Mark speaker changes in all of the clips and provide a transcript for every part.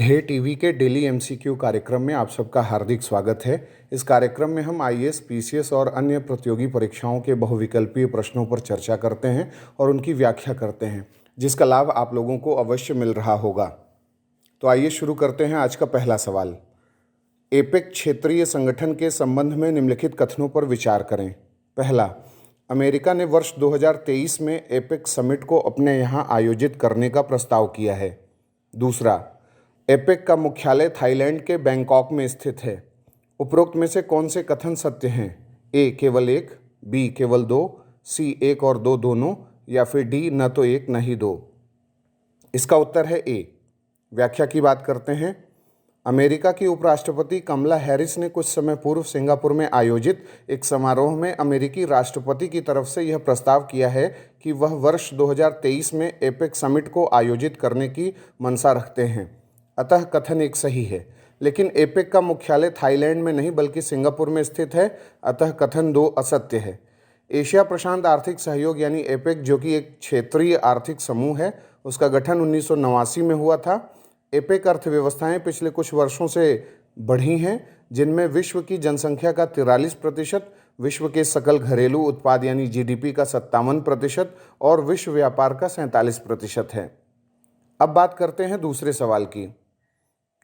Speaker 1: ध्येय टीवी के daily MCQ कार्यक्रम में आप सबका हार्दिक स्वागत है। इस कार्यक्रम में हम आईएएस, पीसीएस और अन्य प्रतियोगी परीक्षाओं के बहुविकल्पीय प्रश्नों पर चर्चा करते हैं और उनकी व्याख्या करते हैं, जिसका लाभ आप लोगों को अवश्य मिल रहा होगा। तो आइए शुरू करते हैं आज का पहला सवाल। एपेक क्षेत्रीय संगठन के संबंध में निम्नलिखित कथनों पर विचार करें। पहला, अमेरिका ने वर्ष 2023 में एपेक समिट को अपने यहाँ आयोजित करने का प्रस्ताव किया है। दूसरा, एपेक का मुख्यालय थाईलैंड के बैंकॉक में स्थित है। उपरोक्त में से कौन से कथन सत्य हैं? ए केवल एक, बी केवल दो, सी एक और दो दोनों, या फिर डी न तो एक न ही दो। इसका उत्तर है ए। व्याख्या की बात करते हैं। अमेरिका की उपराष्ट्रपति कमला हैरिस ने कुछ समय पूर्व सिंगापुर में आयोजित एक समारोह में अमेरिकी राष्ट्रपति की तरफ से यह प्रस्ताव किया है कि वह वर्ष 2023 में एपेक समिट को आयोजित करने की मंशा रखते हैं। अतः कथन एक सही है, लेकिन एपेक का मुख्यालय थाईलैंड में नहीं बल्कि सिंगापुर में स्थित है, अतः कथन दो असत्य है। एशिया प्रशांत आर्थिक सहयोग यानी एपेक, जो कि एक क्षेत्रीय आर्थिक समूह है, उसका गठन 1989 में हुआ था। एपेक अर्थव्यवस्थाएं पिछले कुछ वर्षों से बढ़ी हैं, जिनमें विश्व की जनसंख्या का 43%, विश्व के सकल घरेलू उत्पाद यानी जीडीपी का 57% और विश्व व्यापार का 47% है। अब बात करते हैं दूसरे सवाल की।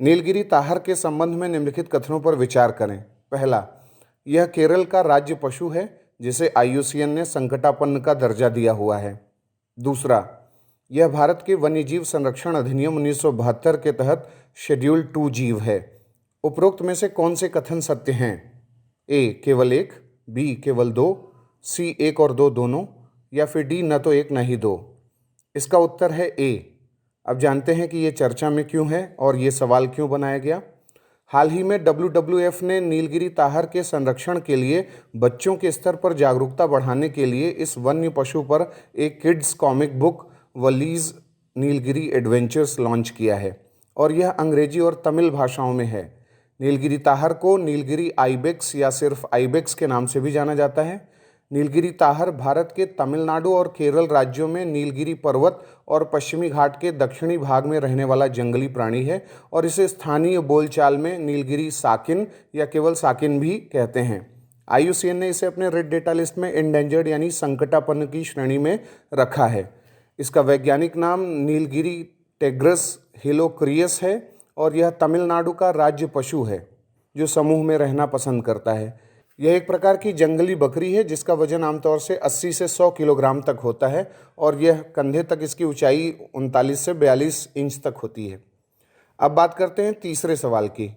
Speaker 1: नीलगिरी ताहर के संबंध में निम्नलिखित कथनों पर विचार करें। पहला, यह केरल का राज्य पशु है जिसे आईयूसीएन ने संकटापन्न का दर्जा दिया हुआ है। दूसरा, यह भारत के वन्यजीव संरक्षण अधिनियम 1972 के तहत शेड्यूल 2 जीव है। उपरोक्त में से कौन से कथन सत्य हैं? ए केवल एक, बी केवल दो, सी एक और दो दोनों, या फिर डी न तो एक न ही दो। इसका उत्तर है ए। अब जानते हैं कि ये चर्चा में क्यों है और ये सवाल क्यों बनाया गया। हाल ही में WWF ने नीलगिरी ताहर के संरक्षण के लिए बच्चों के स्तर पर जागरूकता बढ़ाने के लिए इस वन्य पशु पर एक किड्स कॉमिक बुक वलीज नीलगिरी एडवेंचर्स लॉन्च किया है और यह अंग्रेजी और तमिल भाषाओं में है। नीलगिरी ताहर को नीलगिरी आइबेक्स या सिर्फ आइबेक्स के नाम से भी जाना जाता है। नीलगिरी ताहर भारत के तमिलनाडु और केरल राज्यों में नीलगिरी पर्वत और पश्चिमी घाट के दक्षिणी भाग में रहने वाला जंगली प्राणी है और इसे स्थानीय बोलचाल में नीलगिरी साकिन या केवल साकिन भी कहते हैं। आईयूसीएन ने इसे अपने रेड डेटा लिस्ट में एंडेंजर्ड यानी संकटापन्न की श्रेणी में रखा है। इसका वैज्ञानिक नाम नीलगिरी टेग्रस हिलोक्रियस है और यह तमिलनाडु का राज्य पशु है जो समूह में रहना पसंद करता है। यह एक प्रकार की जंगली बकरी है जिसका वजन आमतौर से 80 से 100 किलोग्राम तक होता है और यह कंधे तक इसकी ऊंचाई 39 से 42 इंच तक होती है। अब बात करते हैं तीसरे सवाल की।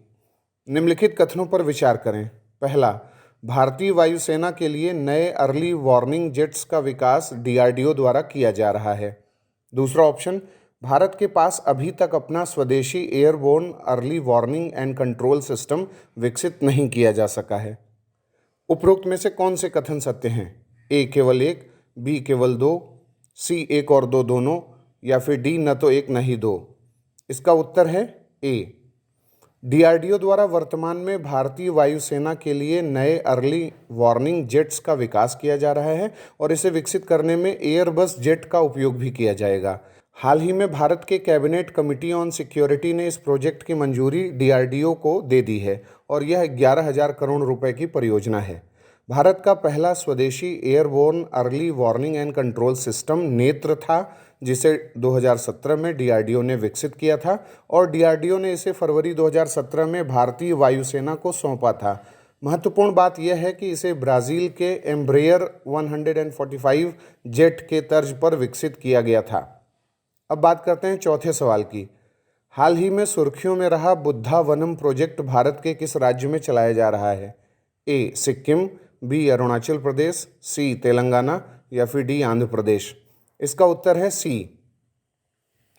Speaker 1: निम्नलिखित कथनों पर विचार करें। पहला, भारतीय वायुसेना के लिए नए अर्ली वार्निंग जेट्स का विकास डीआरडीओ द्वारा किया जा रहा है। दूसरा ऑप्शन, भारत के पास अभी तक अपना स्वदेशी airborne early warning and control system विकसित नहीं किया जा सका है। उपरोक्त में से कौन से कथन सत्य हैं? ए केवल एक, बी केवल दो, सी एक और दो दोनों, या फिर डी न तो एक न ही दो। इसका उत्तर है ए। डीआरडीओ द्वारा वर्तमान में भारतीय वायुसेना के लिए नए अर्ली वार्निंग जेट्स का विकास किया जा रहा है और इसे विकसित करने में एयरबस जेट का उपयोग भी किया जाएगा। हाल ही में भारत के कैबिनेट कमिटी ऑन सिक्योरिटी ने इस प्रोजेक्ट की मंजूरी डीआरडीओ को दे दी है और यह 11,000 करोड़ रुपए की परियोजना है। भारत का पहला स्वदेशी airborne early warning and control system नेत्र था, जिसे 2017 में डीआरडीओ ने विकसित किया था और डीआरडीओ ने इसे फरवरी 2017 में भारतीय वायुसेना को सौंपा था। महत्वपूर्ण बात यह है कि इसे ब्राज़ील के एम्ब्रेयर 145 जेट के तर्ज पर विकसित किया गया था। अब बात करते हैं चौथे सवाल की। हाल ही में सुर्खियों में रहा बुद्धा वनम प्रोजेक्ट भारत के किस राज्य में चलाया जा रहा है? ए सिक्किम, बी अरुणाचल प्रदेश, सी तेलंगाना, या फिर डी आंध्र प्रदेश। इसका उत्तर है सी।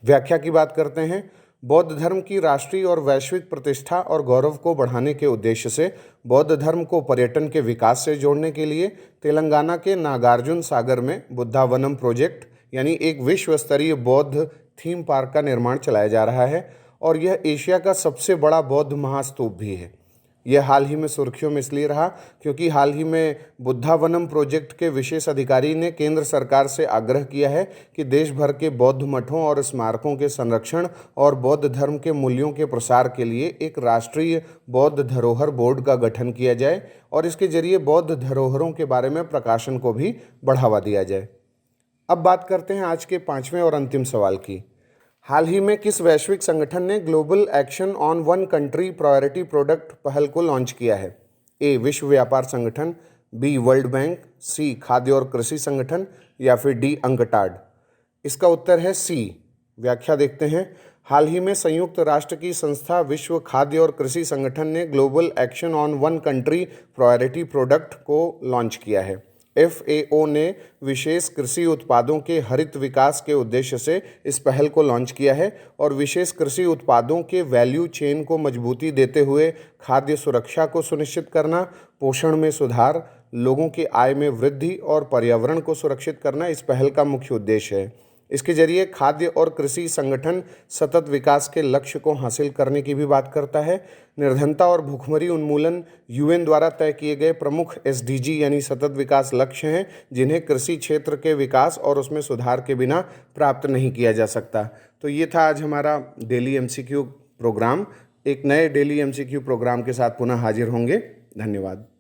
Speaker 1: व्याख्या की बात करते हैं। बौद्ध धर्म की राष्ट्रीय और वैश्विक प्रतिष्ठा और गौरव को बढ़ाने के उद्देश्य से बौद्ध धर्म को पर्यटन के विकास से जोड़ने के लिए तेलंगाना के नागार्जुन सागर में बुद्धा वनम प्रोजेक्ट यानी एक विश्व स्तरीय बौद्ध थीम पार्क का निर्माण चलाया जा रहा है और यह एशिया का सबसे बड़ा बौद्ध महास्तूप भी है। यह हाल ही में सुर्खियों में इसलिए रहा क्योंकि हाल ही में बुद्धावनम प्रोजेक्ट के विशेष अधिकारी ने केंद्र सरकार से आग्रह किया है कि देश भर के बौद्ध मठों और स्मारकों के संरक्षण और बौद्ध धर्म के मूल्यों के प्रसार के लिए एक राष्ट्रीय बौद्ध धरोहर बोर्ड का गठन किया जाए और इसके जरिए बौद्ध धरोहरों के बारे में प्रकाशन को भी बढ़ावा दिया जाए। अब बात करते हैं आज के 5वें और अंतिम सवाल की। हाल ही में किस वैश्विक संगठन ने global action on one country priority product पहल को लॉन्च किया है? ए विश्व व्यापार संगठन, बी वर्ल्ड बैंक, सी खाद्य और कृषि संगठन या फिर डी अंकटाड। इसका उत्तर है सी। व्याख्या देखते हैं। हाल ही में संयुक्त राष्ट्र की संस्था विश्व खाद्य और कृषि संगठन ने global action on one country priority product को लॉन्च किया है। FAO ने विशेष कृषि उत्पादों के हरित विकास के उद्देश्य से इस पहल को लॉन्च किया है और विशेष कृषि उत्पादों के वैल्यू चेन को मजबूती देते हुए खाद्य सुरक्षा को सुनिश्चित करना, पोषण में सुधार, लोगों की आय में वृद्धि और पर्यावरण को सुरक्षित करना इस पहल का मुख्य उद्देश्य है। इसके जरिए खाद्य और कृषि संगठन सतत विकास के लक्ष्य को हासिल करने की भी बात करता है। निर्धनता और भूखमरी उन्मूलन UN द्वारा तय किए गए प्रमुख SDG यानी सतत विकास लक्ष्य हैं, जिन्हें कृषि क्षेत्र के विकास और उसमें सुधार के बिना प्राप्त नहीं किया जा सकता। तो ये था आज हमारा डेली MCQ प्रोग्राम। एक नए डेली MCQ प्रोग्राम के साथ पुनः हाजिर होंगे। धन्यवाद।